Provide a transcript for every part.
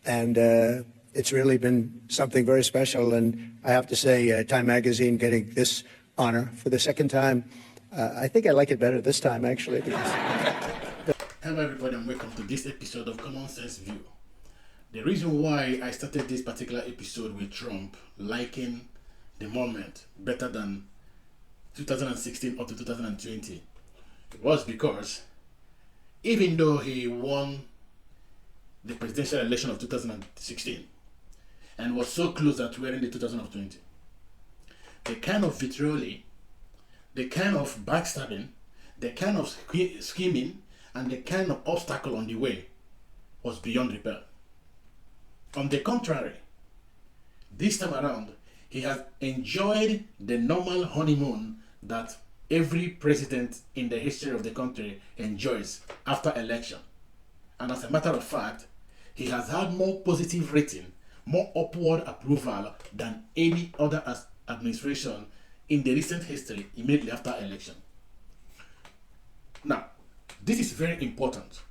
And it's really been something very special. And I have to say, Time Magazine getting this honor for the second time, I think I like it better this time, actually. Hello everybody and welcome to this episode of Common Sense View. The reason why I started this particular episode with Trump liking the moment better than 2016 up to 2020 was because even though he won the presidential election of 2016 and was so close that we're in the 2020, the kind of vitriol, the kind of backstabbing, the kind of scheming, and the kind of obstacle on the way was beyond repair. On the contrary, this time around, he has enjoyed the normal honeymoon that every president in the history of the country enjoys after election. And as a matter of fact, he has had more positive rating, more upward approval than any other administration in the recent history immediately after election. Now, this is very important.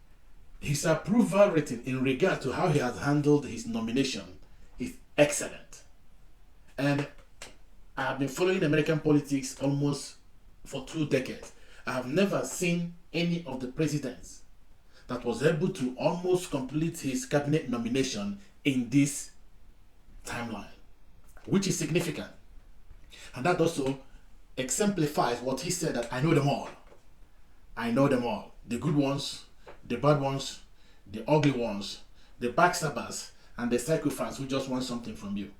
His approval rating in regard to how he has handled his nomination is excellent. And I have been following American politics almost for 2 decades. I have never seen any of the presidents that was able to almost complete his cabinet nomination in this timeline, which is significant. And that also exemplifies what he said, that I know them all. I know them all. The good ones, the bad ones, the ugly ones, the backstabbers, and the psychophants who just want something from you.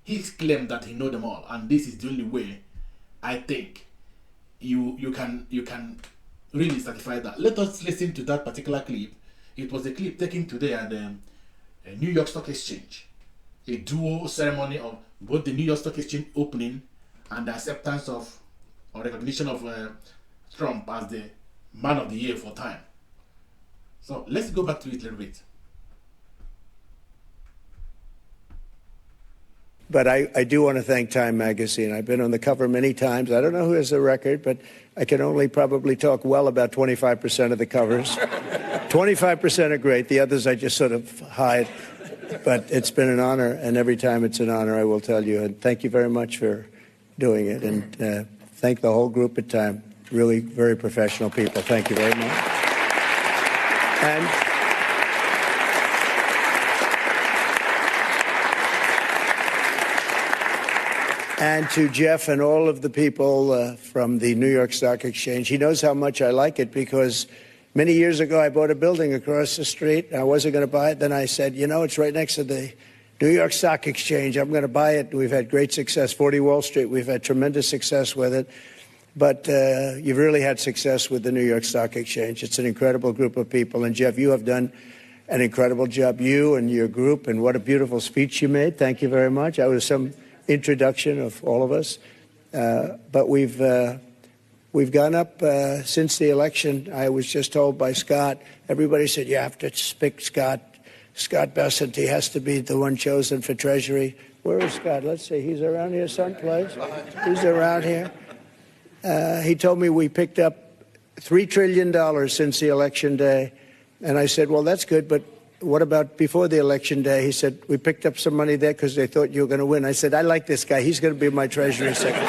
He claimed that he know them all, and this is the only way I think you can really certify that. Let us listen to that particular clip. It was a clip taken today at the New York Stock Exchange, a duo ceremony of both the New York Stock Exchange opening and the acceptance of or recognition of Trump as the Man of the Year for Time. So let's go back to it a little bit. But I do want to thank Time Magazine. I've been on the cover many times. I don't know who has the record, but I can only probably talk well about 25% of the covers. 25% are great. The others I just sort of hide. But it's been an honor, and every time it's an honor, I will tell you. And thank you very much for doing it. And thank the whole group at Time. Really very professional people. Thank you very much. And to Jeff and all of the people from the New York Stock Exchange, he knows how much I like it because many years ago I bought a building across the street. I wasn't going to buy it. Then I said, you know, it's right next to the New York Stock Exchange. I'm going to buy it. We've had great success. 40 Wall Street, we've had tremendous success with it. But you've really had success with the New York Stock Exchange. It's an incredible group of people. And, Jeff, you have done an incredible job, you and your group. And what a beautiful speech you made. Thank you very much. That was some introduction of all of us. But we've gone up since the election. I was just told by Scott, everybody said, you have to pick Scott Bessent. He has to be the one chosen for Treasury. Where is Scott? Let's see. He's around here someplace. He's around here. He told me we picked up $3 trillion since the election day. And I said, well, that's good, but what about before the election day? He said, we picked up some money there because they thought you were going to win. I said, I like this guy. He's going to be my Treasury Secretary.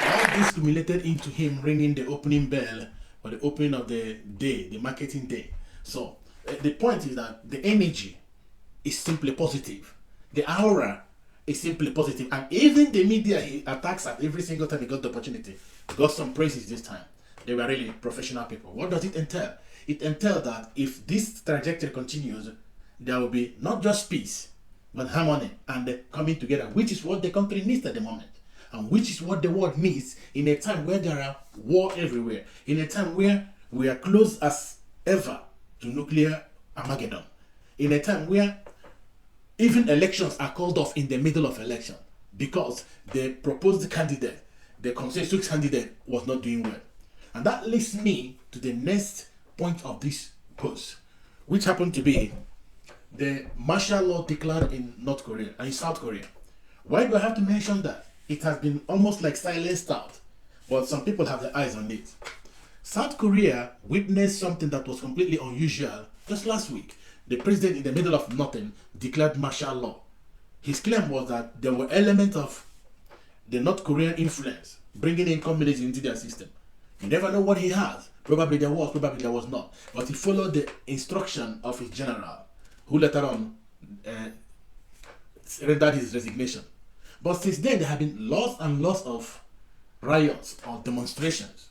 All this culminated into him ringing the opening bell or the opening of the day, the marketing day. So the point is that the energy is simply positive. The aura is simply positive. And even the media he attacks at every single time he got the opportunity got some praises this time. They were really professional people. What does it entail? It entails that if this trajectory continues, there will be not just peace, but harmony and coming together, which is what the country needs at the moment, and which is what the world needs in a time where there are war everywhere, in a time where we are close as ever to nuclear Armageddon, in a time where even elections are called off in the middle of election because the proposed candidate, the consensus candidate, was not doing well. And that leads me to the next point of this post, which happened to be the martial law declared in North Korea and in South Korea. Why do I have to mention that? It has been almost like silenced out, but some people have their eyes on it. South Korea witnessed something that was completely unusual Just last week, the president, in the middle of nothing, declared martial law. His claim was that there were elements of the North Korean influence bringing in communism into their system. You never know what he has. Probably there was, probably there was not. But he followed the instruction of his general, who later on rendered his resignation. But since then, there have been lots and lots of riots or demonstrations,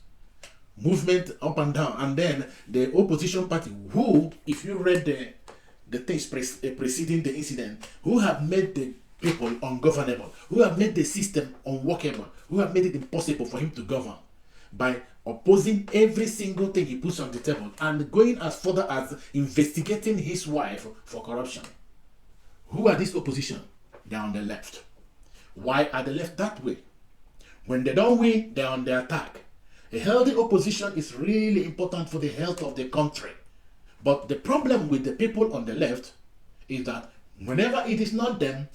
movement up and down, and then the opposition party, who, if you read the things preceding the incident, who have made the people ungovernable, who have made the system unworkable, who have made it impossible for him to govern by opposing every single thing he puts on the table and going as further as investigating his wife for corruption. Who are this opposition? They're on the left. Why are the left that way? When they don't win, they're on the attack. A healthy opposition is really important for the health of the country. But the problem with the people on the left is that whenever it is not them,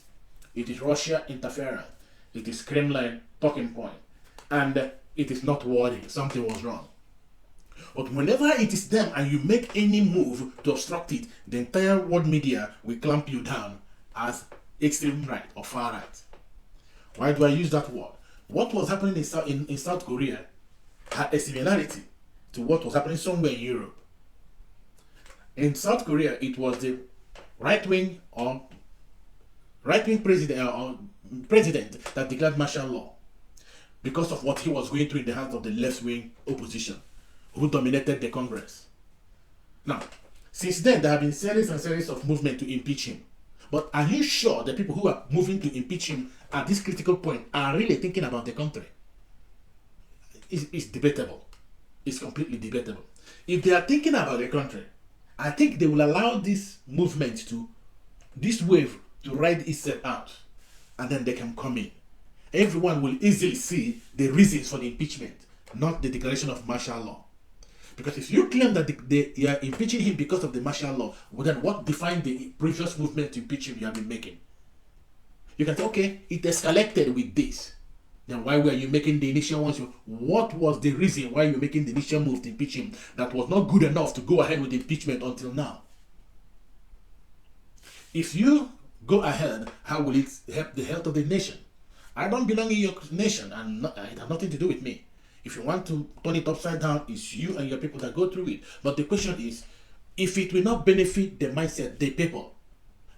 it is Russia interference, it is Kremlin talking point, and it is not worthy, something was wrong. But whenever it is them and you make any move to obstruct it, the entire world media will clamp you down as extreme right or far right. Why do I use that word? What was happening in South Korea had a similarity to what was happening somewhere in Europe. In South Korea, it was the right-wing president that declared martial law because of what he was going through in the hands of the left-wing opposition, who dominated the Congress. Now, since then, there have been series and series of movements to impeach him. But are you sure the people who are moving to impeach him at this critical point are really thinking about the country? It's debatable. It's completely debatable. If they are thinking about the country, I think they will allow this movement this wave to ride itself out, and then they can come in. Everyone will easily see the reasons for the impeachment, not the declaration of martial law. Because if you claim that they are impeaching him because of the martial law, well, then what defined the previous movement to impeach him you have been making? You can say, okay, it escalated with this. Then why were you making the initial ones? What was the reason why you were making the initial move to impeach him that was not good enough to go ahead with the impeachment until now? If you go ahead, how will it help the health of the nation? I don't belong in your nation, and it has nothing to do with me. If you want to turn it upside down, it's you and your people that go through it. But the question is, if it will not benefit the mindset, the people,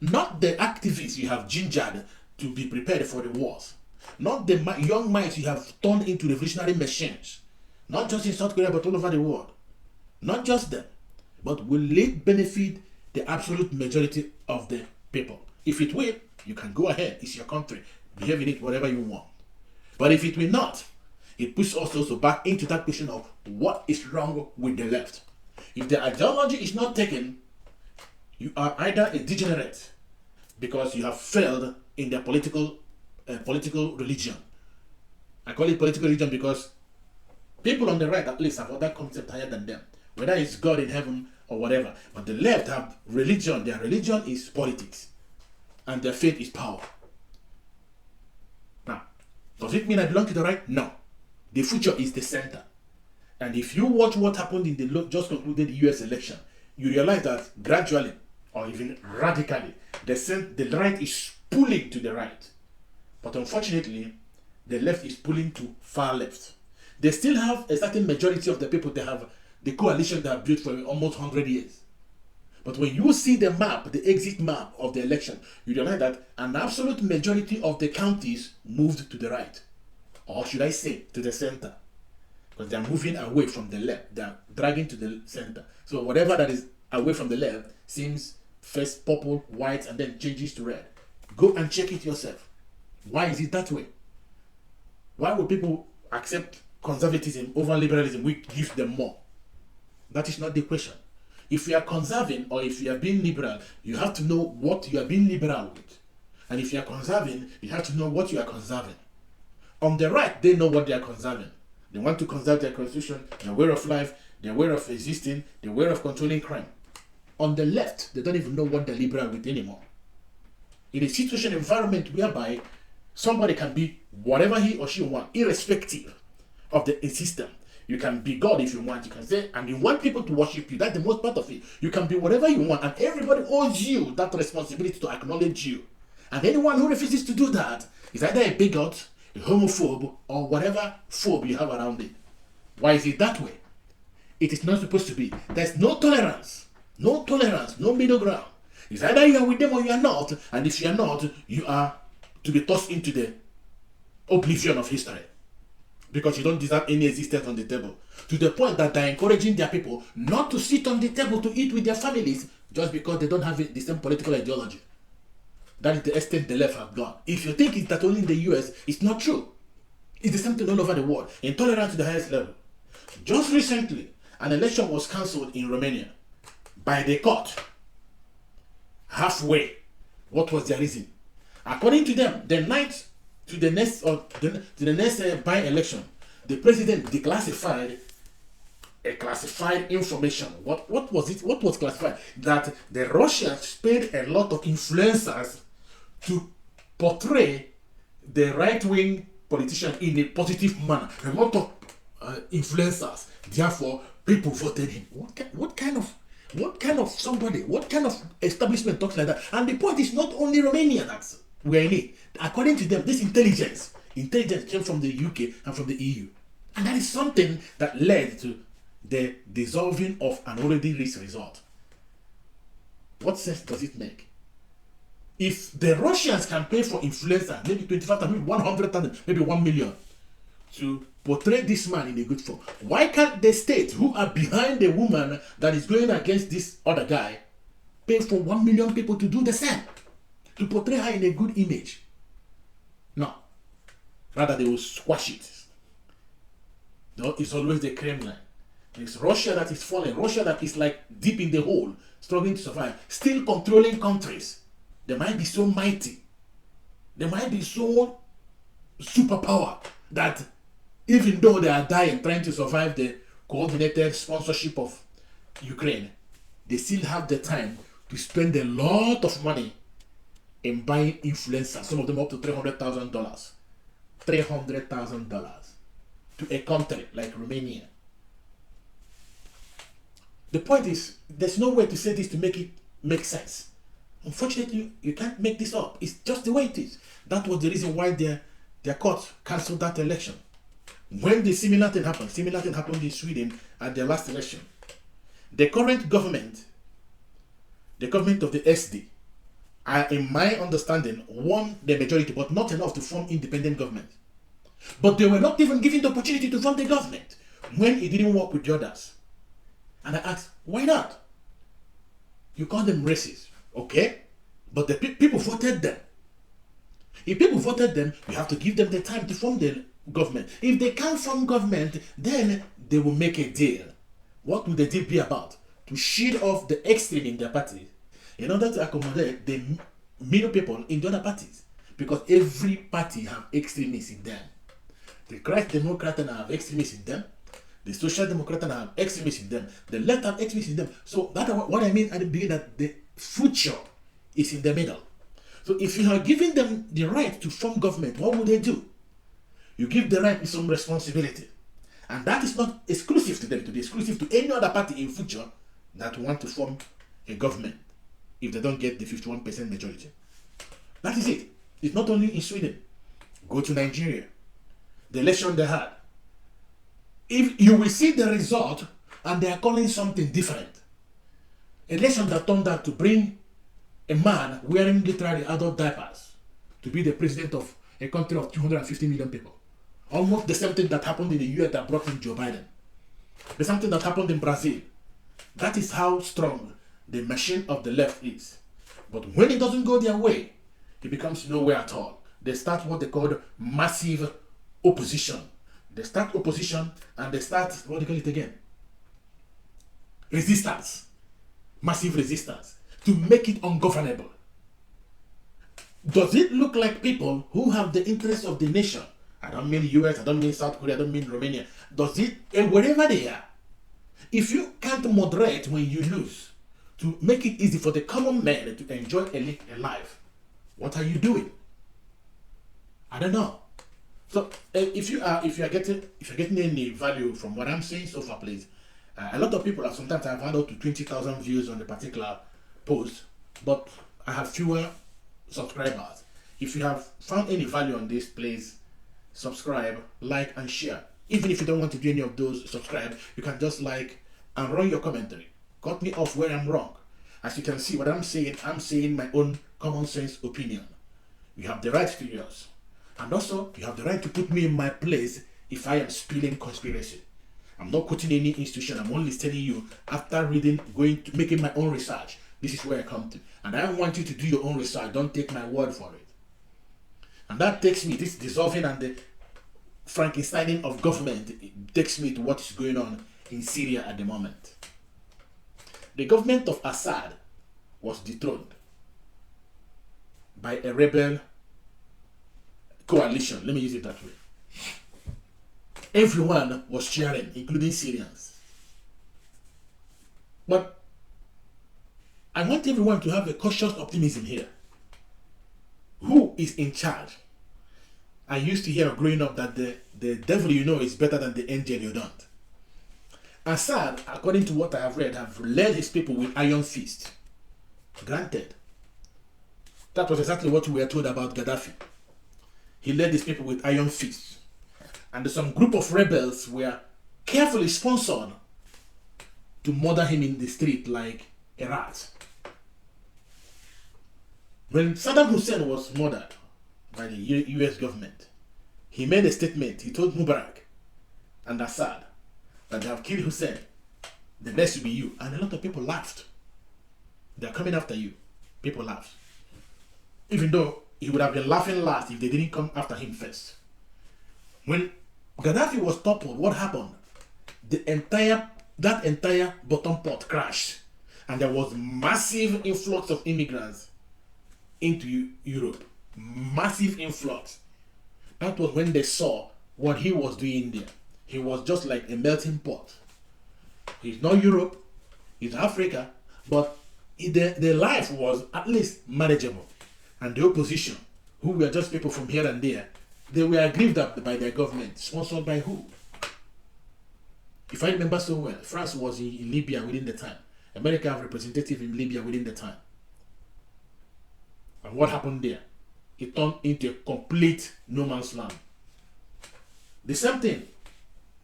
not the activists you have gingered to be prepared for the wars, not the young minds you have turned into revolutionary machines, not just in South Korea but all over the world, not just them, but will it benefit the absolute majority of the people? If it will, you can go ahead, it's your country, behave in it whatever you want. But if it will not, it puts us also back into that question of what is wrong with the left. If the ideology is not taken, you are either a degenerate because you have failed in the political religion. I call it political religion because people on the right at least have other concept higher than them, whether it's God in heaven or whatever. But the left have religion. Their religion is politics, and their faith is power. Now, does it mean I belong to the right? No. The future is the center. And if you watch what happened in the just concluded US election, you realize that gradually, or even radically, the right is pulling to the right. But unfortunately, the left is pulling to far left. They still have a certain majority of the people. They have the coalition they have built for almost 100 years. But when you see the map, the exit map of the election, you realize that an absolute majority of the counties moved to the right. Or should I say, to the center. Because they're moving away from the left. They're dragging to the center. So whatever that is away from the left seems first purple, white, and then changes to red. Go and check it yourself. Why is it that way? Why would people accept conservatism over liberalism, which gives them more? That is not the question. If you are conserving or if you are being liberal, you have to know what you are being liberal with. And if you are conserving, you have to know what you are conserving. On the right, they know what they are conserving. They want to conserve their constitution, their way of life, their way of existing, their way of controlling crime. On the left, they don't even know what they're liberal with anymore. In a situation environment whereby somebody can be whatever he or she wants, irrespective of the system, You can be God if you want. You can say, and you want people to worship you. That's the most part of it. You can be whatever you want, and everybody owes you that responsibility to acknowledge you. And anyone who refuses to do that is either a bigot, a homophobe, or whatever phobe you have around it. Why is it that way? It is not supposed to be. There's no tolerance. No tolerance, no middle ground. It's either you are with them or you are not, and if you are not, you are to be tossed into the oblivion of history because you don't deserve any existence on the table. To the point that they're encouraging their people not to sit on the table to eat with their families just because they don't have the same political ideology. That is the extent the left have gone. If you think it's that only in the US, it's not true. It's the same thing all over the world. Intolerance to the highest level. Just recently, an election was cancelled in Romania by the court. Halfway. What was their reason? According to them, the night to the next by-election, the president declassified a classified information. What was it? What was classified? That the Russians paid a lot of influencers to portray the right-wing politician in a positive manner. A lot of influencers. Therefore, people voted him. What kind of somebody, what kind of establishment talks like that? And the point is not only Romania that's we're in it. According to them, this intelligence came from the UK and from the EU. And that is something that led to the dissolving of an already reached result. What sense does it make? If the Russians can pay for influencer, maybe 25,000, maybe 100,000, maybe 1 million, to portray this man in a good form, why can't the state who are behind the woman that is going against this other guy pay for 1 million people to do the same? To portray her in a good image? No. Rather, they will squash it. No, it's always the Kremlin. It's Russia that is falling. Russia that is like deep in the hole, struggling to survive, still controlling countries. They might be so mighty. They might be so superpower that even though they are dying trying to survive the coordinated sponsorship of Ukraine, they still have the time to spend a lot of money in buying influencers, some of them up to $300,000. $300,000 to a country like Romania. The point is, there's no way to say this to make it make sense. Unfortunately, you can't make this up. It's just the way it is. That was the reason why their court cancelled that election. When the similar thing happened in Sweden at their last election. The current government, the government of the SD, are, in my understanding, won the majority, but not enough to form independent government. But they were not even given the opportunity to form the government when it didn't work with the others. And I asked, why not? You call them racist, okay? But the people voted them. If people voted them, you have to give them the time to form the government. If they can't form government, then they will make a deal. What will the deal be about? To shield off the extreme in their party in order to accommodate the middle people in the other parties. Because every party have extremists in them. The Christ Democrats have extremists in them. The Social Democrats have extremists in them. The left have extremists in them. So that's what I mean at the beginning, that the future is in the middle. So if you are giving them the right to form government, what will they do? You give the right with some responsibility. And that is not exclusive to them, to be exclusive to any other party in future that want to form a government if they don't get the 51% majority. That is it. It's not only in Sweden. Go to Nigeria. The election they had. If you will see the result and they are calling something different. Election that turned out to bring a man wearing literally adult diapers to be the president of a country of 250 million people. Almost the same thing that happened in the US that brought in Joe Biden. The same thing that happened in Brazil. That is how strong the machine of the left is. But when it doesn't go their way, it becomes nowhere at all. They start what they call massive opposition. They start opposition and they start, what do you call it again? Resistance. Massive resistance. To make it ungovernable. Does it look like people who have the interests of the nation? I don't mean US, I don't mean South Korea, I don't mean Romania. Does it, wherever they are, if you can't moderate when you lose, to make it easy for the common man to enjoy a life, what are you doing? I don't know. So if you are getting any value from what I'm saying so far, please. A lot of people have sometimes I've had up to 20,000 views on a particular post, but I have fewer subscribers. If you have found any value on this, please subscribe, like, and share. Even if you don't want to do any of those, subscribe. You can just like and run your commentary. Cut me off where I'm wrong. As you can see, what I'm saying my own common sense opinion. You have the right to yours. And also, you have the right to put me in my place if I am spilling conspiracy. I'm not quoting any institution. I'm only telling you, after reading, making my own research, this is where I come to. And I want you to do your own research. Don't take my word for it. And that takes me, this dissolving and the Frankensteining of government, it takes me to what is going on in Syria at the moment. The government of Assad was dethroned by a rebel coalition. Let me use it that way. Everyone was cheering, including Syrians. But I want everyone to have a cautious optimism here. Who is in charge? I used to hear growing up that the devil you know is better than the angel you don't. Assad, according to what I have read, have led his people with iron fist. Granted. That was exactly what we were told about Gaddafi. He led his people with iron fists. And some group of rebels were carefully sponsored to murder him in the street like a rat. When Saddam Hussein was murdered by the US government, he made a statement. He told Mubarak and Assad that they have killed Hussein. The next will be you. And a lot of people laughed. They're coming after you. People laughed. Even though he would have been laughing last if they didn't come after him first. When Gaddafi was toppled, what happened? That entire bottom pot crashed. And there was massive influx of immigrants into Europe. Massive influx. That was when they saw what he was doing there. He was just like a melting pot. He's not Europe, he's Africa, but their life was at least manageable. And the opposition, who were just people from here and there, they were aggrieved by their government. Sponsored by who? If I remember so well, France was in Libya within the time. America have representative in Libya within the time. And what happened there? It turned into a complete no man's land. The same thing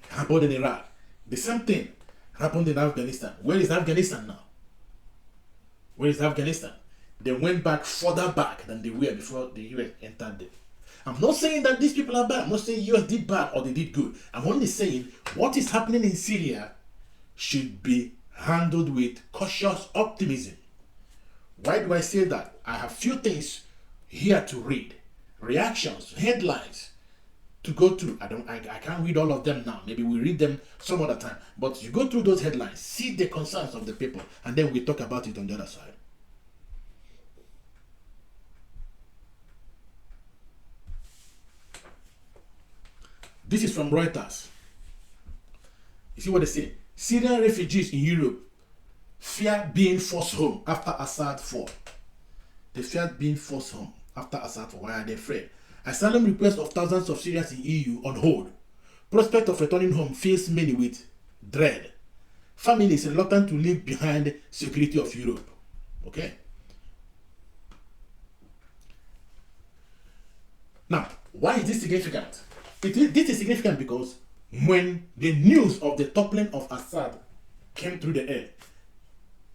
happened in Iraq. The same thing happened in Afghanistan. Where is Afghanistan now? Where is Afghanistan? They went back further back than they were before the US entered them. I'm not saying that these people are bad. I'm not saying US did bad or they did good. I'm only saying what is happening in Syria should be handled with cautious optimism. Why do I say that? I have few things here to read. Reactions, headlines to go through. I can't read all of them now. Maybe we read them some other time. But you go through those headlines, see the concerns of the people, and then we talk about it on the other side. This is from Reuters. You see what they say? Syrian refugees in Europe fear being forced home after Assad fall. They fear being forced home after Assad fall. Why are they afraid? Asylum requests of thousands of Syrians in EU on hold. Prospect of returning home fills many with dread. Families reluctant to leave behind security of Europe. Okay. Now, why is this significant? This is significant because when the news of the toppling of Assad came through the air,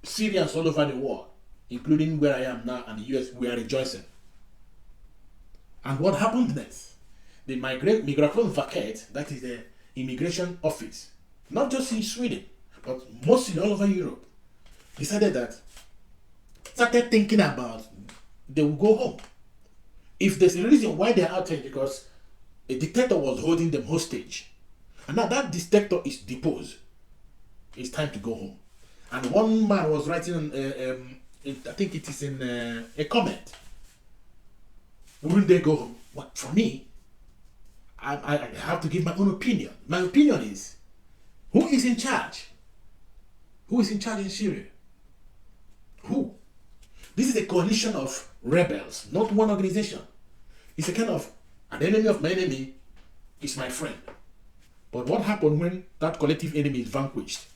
Syrians all over the world, including where I am now and the US, were rejoicing. And what happened next? The Migration Vacate, that is the immigration office, not just in Sweden, but mostly all over Europe, decided that, started thinking about they will go home. If there's a reason why they're out here, because a dictator was holding them hostage. And now that dictator is deposed. It's time to go home. And one man was writing, I think it is in a comment. Wouldn't they go home? Well, for me, I have to give my own opinion. My opinion is, who is in charge? Who is in charge in Syria? Who? This is a coalition of rebels, not one organization. It's a kind of an enemy of my enemy is my friend. But what happened when that collective enemy is vanquished?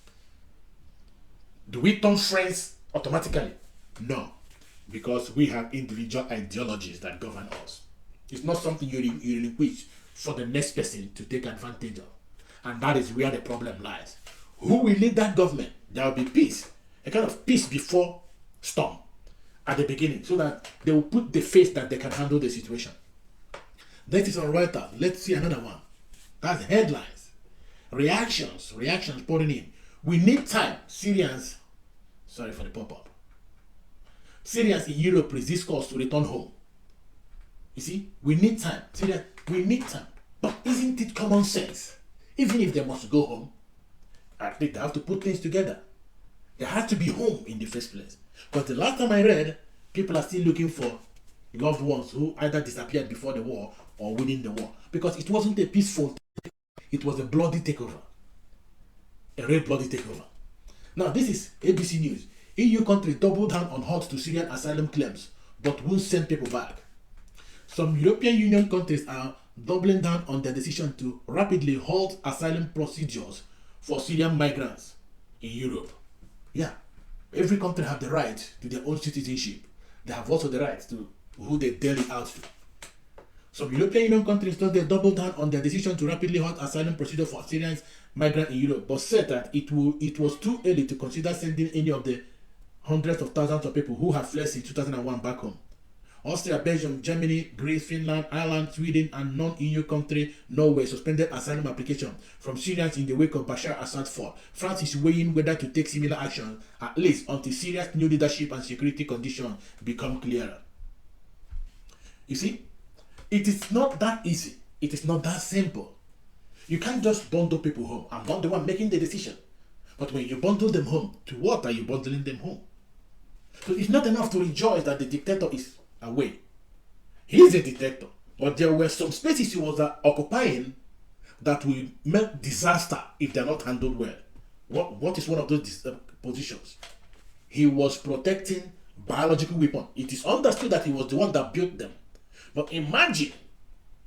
Do we turn friends automatically? No, because we have individual ideologies that govern us. It's not something you relinquish for the next person to take advantage of. And that is where the problem lies. Who will lead that government? There will be peace, a kind of peace before storm at the beginning, so that they will put the faith that they can handle the situation. That is on Reuters. Let's see another one. That's headlines. Reactions pouring in. We need time. Syrians, sorry for the pop-up. Syrians in Europe resist calls to return home. You see, we need time. Syria, we need time. But isn't it common sense? Even if they must go home, at least they have to put things together. There has to be home in the first place. Because the last time I read, people are still looking for loved ones who either disappeared before the war or within the war. Because it wasn't a peaceful thing. It was a bloody takeover. A real bloody takeover. Now, this is ABC News. EU countries doubled down on halt to Syrian asylum claims, but won't send people back. Some European Union countries are doubling down on their decision to rapidly halt asylum procedures for Syrian migrants in Europe. Yeah, every country have the right to their own citizenship. They have also the right to who they deal it out to. Some European Union countries thought they doubled down on their decision to rapidly halt asylum procedure for Syrian migrants in Europe, but said that it was too early to consider sending any of the hundreds of thousands of people who have fled since 2001 back home. Austria, Belgium, Germany, Greece, Finland, Ireland, Sweden, and non-EU country Norway suspended asylum applications from Syrians in the wake of Bashar Assad's fall. France is weighing whether to take similar action, at least until Syria's new leadership and security conditions become clearer. You see, it is not that easy. It is not that simple. You can't just bundle people home. I'm not the one making the decision. But when you bundle them home, to what are you bundling them home? So it's not enough to rejoice that the dictator is away. He is a dictator, but there were some spaces he was occupying that will make disaster if they're not handled well. What is one of those positions? He was protecting biological weapons. It is understood that he was the one that built them. But imagine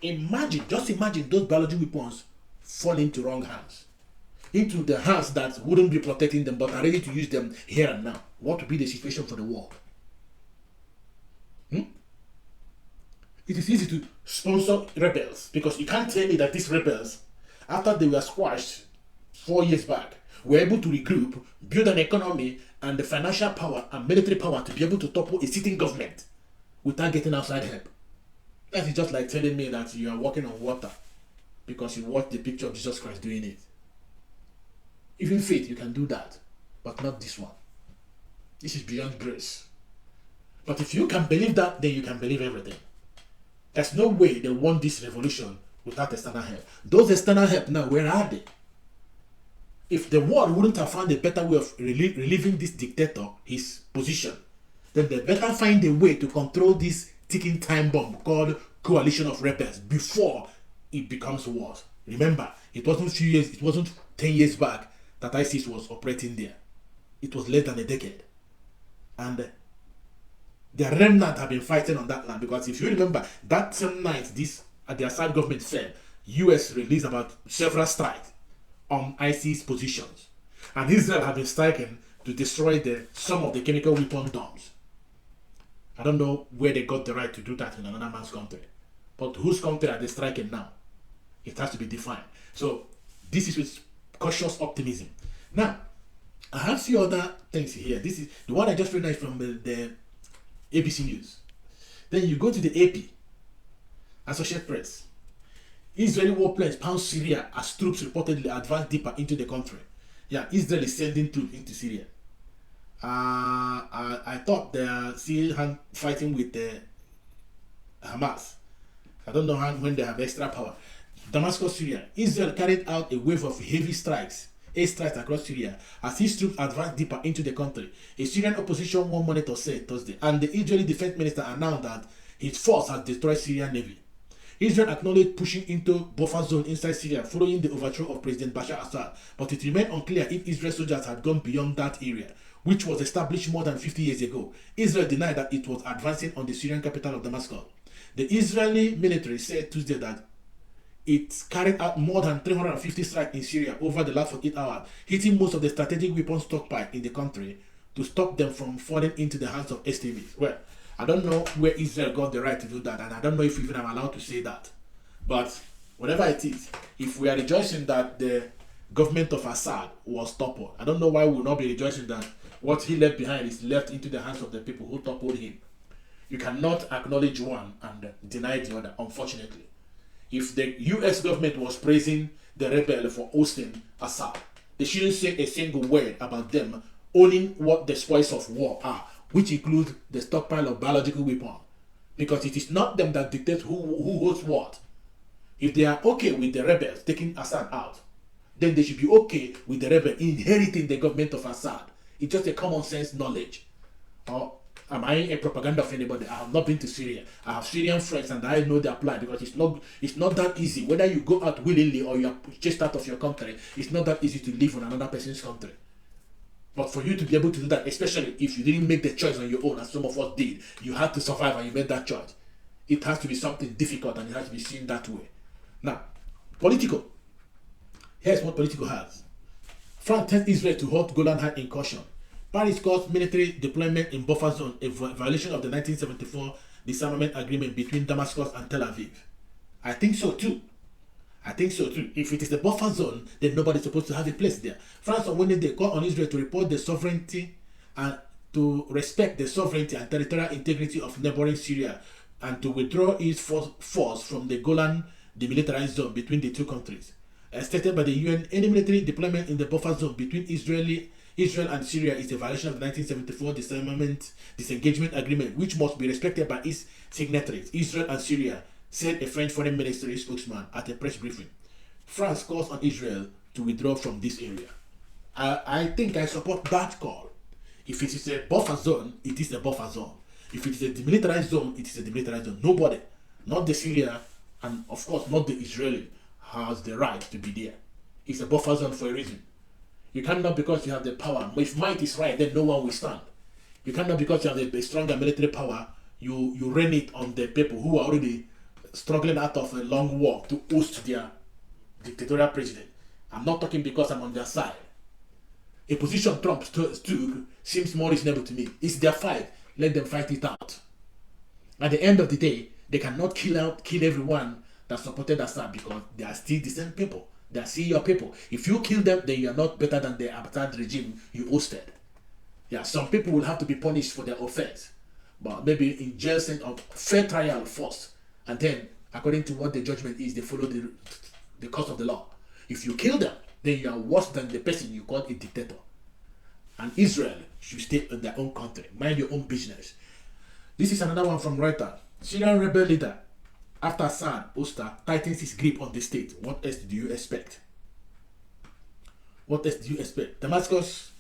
those biological weapons fall into wrong hands. Into the hands that wouldn't be protecting them but are ready to use them here and now. What would be the situation for the world? It is easy to sponsor rebels because you can't tell me that these rebels, after they were squashed 4 years back, were able to regroup, build an economy and the financial power and military power to be able to topple a sitting government without getting outside help. That is just like telling me that you are walking on water because you watched the picture of Jesus Christ doing it. Even faith, you can do that, but not this one. This is beyond grace. But if you can believe that, then you can believe everything. There's no way they won this revolution without external help. Those external help now, where are they? If the world wouldn't have found a better way of relieving this dictator, his position, then they better find a way to control this ticking time bomb called coalition of rebels before it becomes worse. Remember, it wasn't 10 years back that ISIS was operating there. It was less than a decade. And the remnant have been fighting on that land because if you remember, that same night the Assad government fell, US released about several strikes on ISIS positions. And Israel have been striking to destroy some of the chemical weapon dumps. I don't know where they got the right to do that in another man's country. But whose country are they striking now? It has to be defined. So this is with cautious optimism. Now, I have few other things here. This is the one I just realized from the ABC News. Then you go to the AP, Associated Press. Israeli warplanes pound Syria as troops reportedly advance deeper into the country. Yeah, Israel is sending troops into Syria. I thought they are still fighting with the Hamas. I don't know when they have extra power. Damascus, Syria. Israel carried out a wave of heavy strikes, air strikes across Syria as his troops advanced deeper into the country. A Syrian opposition one monitor said Thursday, and the Israeli defense minister announced that his force has destroyed Syrian navy. Israel acknowledged pushing into buffer zone inside Syria following the overthrow of President Bashar Assad, but it remained unclear if Israel soldiers had gone beyond that area, which was established more than 50 years ago. Israel denied that it was advancing on the Syrian capital of Damascus. The Israeli military said Tuesday that it carried out more than 350 strikes in Syria over the last 48 hours, hitting most of the strategic weapons stockpile in the country to stop them from falling into the hands of extremists. Well, I don't know where Israel got the right to do that, and I don't know if even I'm allowed to say that. But whatever it is, if we are rejoicing that the government of Assad was toppled, I don't know why we will not be rejoicing that what he left behind is left into the hands of the people who toppled him. You cannot acknowledge one and deny the other, unfortunately. If the US government was praising the rebel for hosting Assad, they shouldn't say a single word about them owning what the spoils of war are, which includes the stockpile of biological weapons. Because it is not them that dictate who holds what. If they are okay with the rebels taking Assad out, then they should be okay with the rebel inheriting the government of Assad. It's just a common sense knowledge. Or am I a propaganda of anybody? I have not been to Syria. I have Syrian friends and I know they apply, because it's not that easy. Whether you go out willingly or you are chased out of your country, it's not that easy to live in another person's country. But for you to be able to do that, especially if you didn't make the choice on your own, as some of us did, you had to survive and you made that choice. It has to be something difficult and it has to be seen that way. Now, political. Here's what political has. France tells Israel to halt Golan Heights incursion. Paris calls military deployment in buffer zone a violation of the 1974 disarmament agreement between Damascus and Tel Aviv. I think so too. If it is a buffer zone, then nobody's supposed to have a place there. France on Wednesday called on Israel to report the sovereignty and to respect the sovereignty and territorial integrity of neighboring Syria and to withdraw its force from the Golan demilitarized zone between the two countries. As stated by the UN, any military deployment in the buffer zone between Israel and Syria is a violation of the 1974 disengagement agreement, which must be respected by its signatories, Israel and Syria, said a French foreign ministry spokesman at a press briefing. France calls on Israel to withdraw from this area. I think I support that call. If it is a buffer zone, it is a buffer zone. If it is a demilitarized zone, it is a demilitarized zone. Nobody, not the Syria, and of course not the Israeli, has the right to be there. It's a buffer zone for a reason. You cannot, because you have the power. If might is right, then no one will stand. You cannot, because you have a stronger military power, you rain it on the people who are already struggling out of a long war to host their dictatorial president. I'm not talking because I'm on their side. A position Trump took seems more reasonable to me. It's their fight. Let them fight it out. At the end of the day, they cannot kill everyone that supported Assad, because they are still the same people. They are still your people. If you kill them, then you are not better than the Assad regime you hosted. Yeah, some people will have to be punished for their offense, but maybe in jail of fair trial first, and then according to what the judgment is, they follow the course of the law. If you kill them, then you are worse than the person you call a dictator. And Israel should stay in their own country. Mind your own business. This is another one from Reuters. Syrian rebel leader, after Assad Oster tightens his grip on the state. What else do you expect? Damascus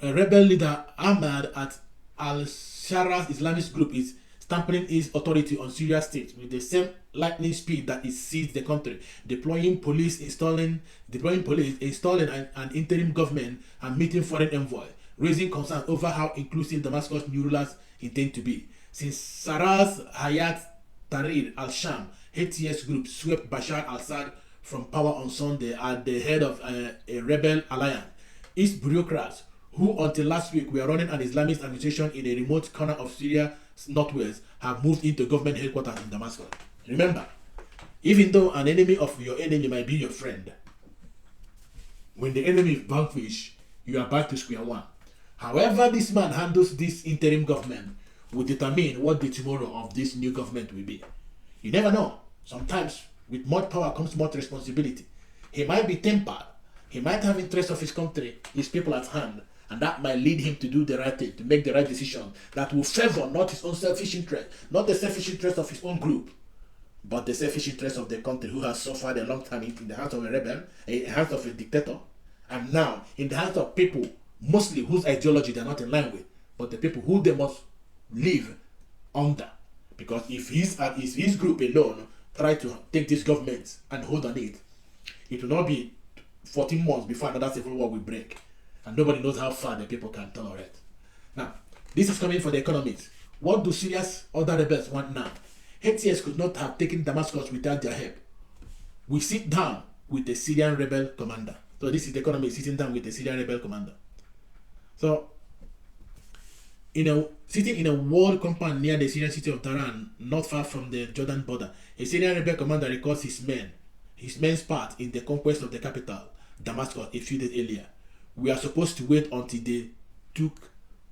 rebel leader Ahmad at al-Shara's Islamist group is stamping his authority on Syria state with the same lightning speed that it seized the country, deploying police, installing an interim government, and meeting foreign envoy, raising concerns over how inclusive Damascus new rulers intend to be. Since Sarah's Hayat Tahrir al-Sham HTS group swept Bashar al-Assad from power on Sunday at the head of a rebel alliance, its bureaucrats, who until last week were running an Islamist administration in a remote corner of Syria's northwest, have moved into government headquarters in Damascus. Remember, even though an enemy of your enemy might be your friend, when the enemy is vanquished, you are back to square one. However this man handles this interim government will determine what the tomorrow of this new government will be. You never know. Sometimes with much power comes much responsibility. He might be tempered. He might have interests of his country, his people at hand, and that might lead him to do the right thing, to make the right decision that will favor not his own selfish interest, not the selfish interest of his own group, but the selfish interest of the country, who has suffered a long time in the hands of a rebel, in the hands of a dictator, and now in the hands of people mostly whose ideology they are not in line with, but the people who they must live under. Because if his group alone try to take this government and hold on it, it will not be 14 months before another civil war will break. And nobody knows how far the people can tolerate. Now, this is coming for the economics. What do Syria's other rebels want now? HTS could not have taken Damascus without their help. we sit down with the Syrian rebel commander. So this is the economy sitting down with the Syrian rebel commander. So, sitting in a walled compound near the Syrian city of Daran, not far from the Jordan border, a Syrian rebel commander records his men's part in the conquest of the capital, Damascus, a few days earlier. We are supposed to wait until they took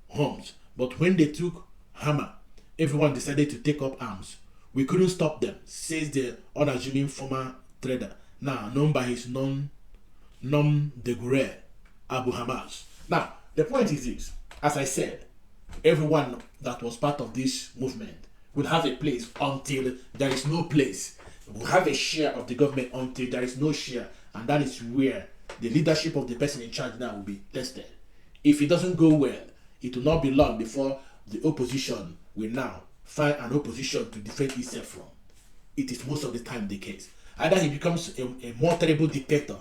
Homs, but when they took Hama, everyone decided to take up arms. We couldn't stop them, says the unassuming former trader, now known by his nom de guerre, Abu Hamas. Now, the point is this: as I said, everyone that was part of this movement will have a place until there is no place. Will have a share of the government until there is no share, and that is where the leadership of the person in charge now will be tested. If it doesn't go well, it will not be long before the opposition will now find an opposition to defend itself from. It is most of the time the case. Either he becomes a more terrible dictator,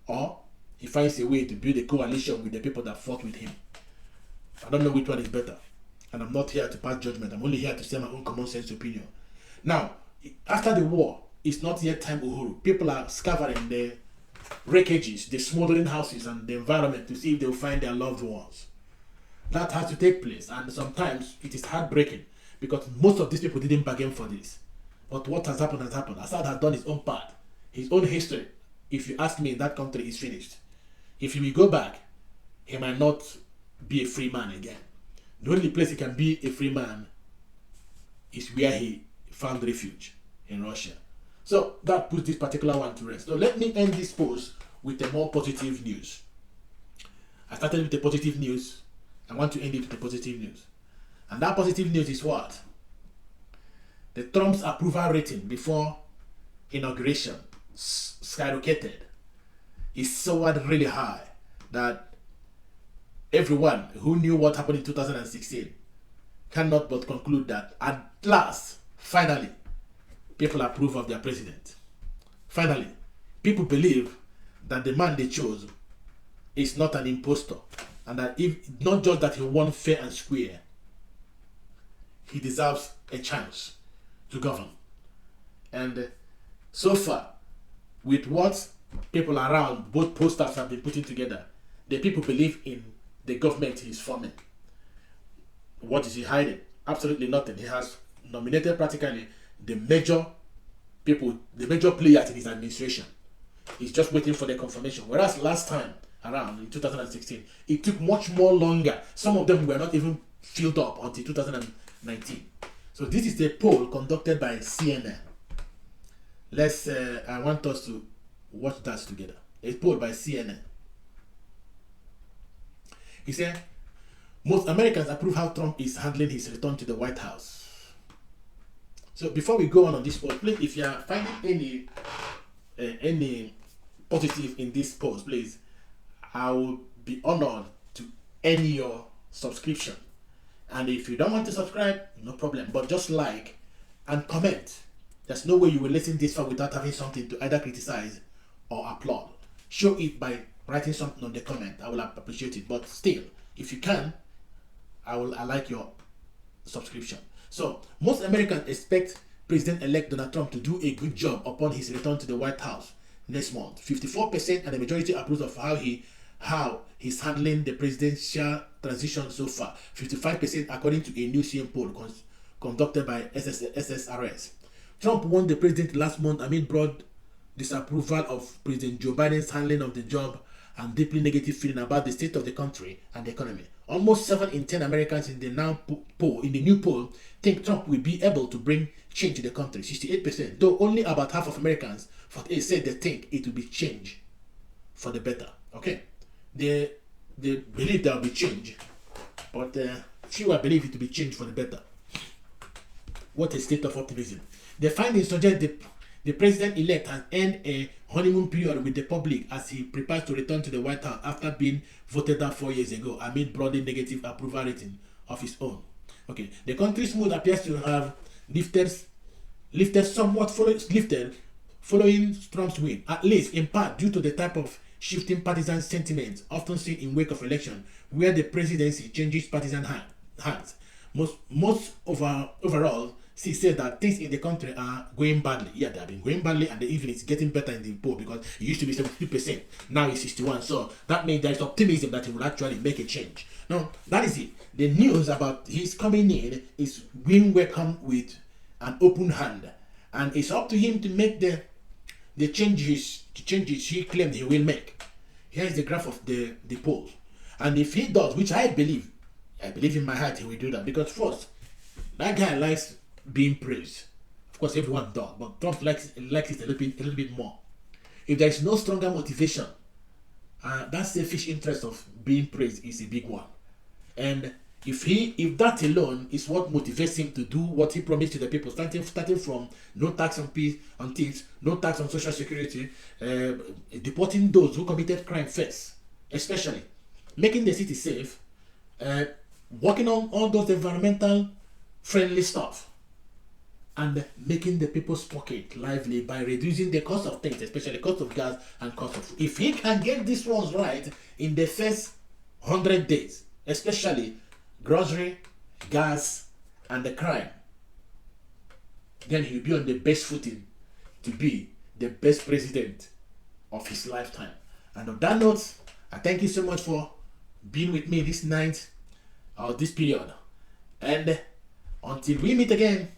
or he finds a way to build a coalition with the people that fought with him. I don't know which one is better, and I'm not here to pass judgment. I'm only here to say my own common sense opinion. Now, after the war, it's not yet time Uhuru. People are scouring the wreckages, the smoldering houses, and the environment to see if they'll find their loved ones. That has to take place, and sometimes it is heartbreaking because most of these people didn't bargain for this. But what has happened has happened. Assad has done his own part. His own history, if you ask me, in that country is finished. If he will go back, he might not be a free man again. The only place he can be a free man is where he found refuge, in Russia. So that puts this particular one to rest. So let me end this post with a more positive news. I started with the positive news. I want to end it with the positive news. And that positive news is what? The Trump's approval rating before inauguration skyrocketed. It soared really high that everyone who knew what happened in 2016 cannot but conclude that at last, finally, people approve of their president. Finally, people believe that the man they chose is not an impostor, and that if not just that he won fair and square, he deserves a chance to govern. And so far, with what people around both posters have been putting together, the people believe in the government he's forming. What is he hiding? Absolutely nothing. He has nominated practically the major people, the major players in his administration. He's just waiting for the confirmation. Whereas last time around in 2016, it took much more longer. Some of them were not even filled up until 2019. So this is the poll conducted by CNN. I want us to watch that together. A poll by CNN. He said, most Americans approve how Trump is handling his return to the White House. So before we go on this poll, please, if you are finding any positive in this post, please, I will be honored to end your subscription. And if you don't want to subscribe, no problem, but just like and comment. There's no way you will listen this far without having something to either criticize or applaud. Show it by writing something on the comment. I will appreciate it. But still, if you can, I like your subscription. So most Americans expect President-elect Donald Trump to do a good job upon his return to the White House next month. 54% and the majority approves of how he's handling the presidential transition so far. 55% according to a new CM poll conducted by SSRS. Trump won the president last month amid broad disapproval of President Joe Biden's handling of the job and deeply negative feeling about the state of the country and the economy. Almost 7 in 10 Americans in the new poll think Trump will be able to bring change to the country. 68%, though only about half of Americans said they think it will be change for the better. Okay, they believe there will be change, but fewer believe it will be change for the better. What a state of optimism! The findings suggest the president-elect has earned a honeymoon period with the public as he prepares to return to the White House after being voted out 4 years ago amid broadly negative approval rating of his own. Okay, the country's mood appears to have lifted following Trump's win, at least in part due to the type of shifting partisan sentiment often seen in wake of election, where the presidency changes partisan hands. Overall, see say that things in the country are going badly. Yeah, they have been going badly, and even it's getting better in the poll because it used to be 72%, now it's 61. So that means there is optimism that he will actually make a change. No, that is it. The news about his coming in is being welcomed with an open hand, and it's up to him to make the changes he claimed he will make. Here is the graph of the polls, and if he does, which I believe in my heart he will do that, because first, that guy likes being praised. Of course, everyone does, but Trump likes it a little bit more. If there is no stronger motivation, that selfish interest of being praised is a big one. And if that alone is what motivates him to do what he promised to the people, starting from no tax on thieves, no tax on social security, deporting those who committed crime first, especially making the city safe, working on all those environmental friendly stuff, and making the people's pocket lively by reducing the cost of things, especially cost of gas and cost of food. If he can get these ones right in the first 100 days, especially grocery, gas, and the crime, then he'll be on the best footing to be the best president of his lifetime. And on that note, I thank you so much for being with me this night or this period. And until we meet again,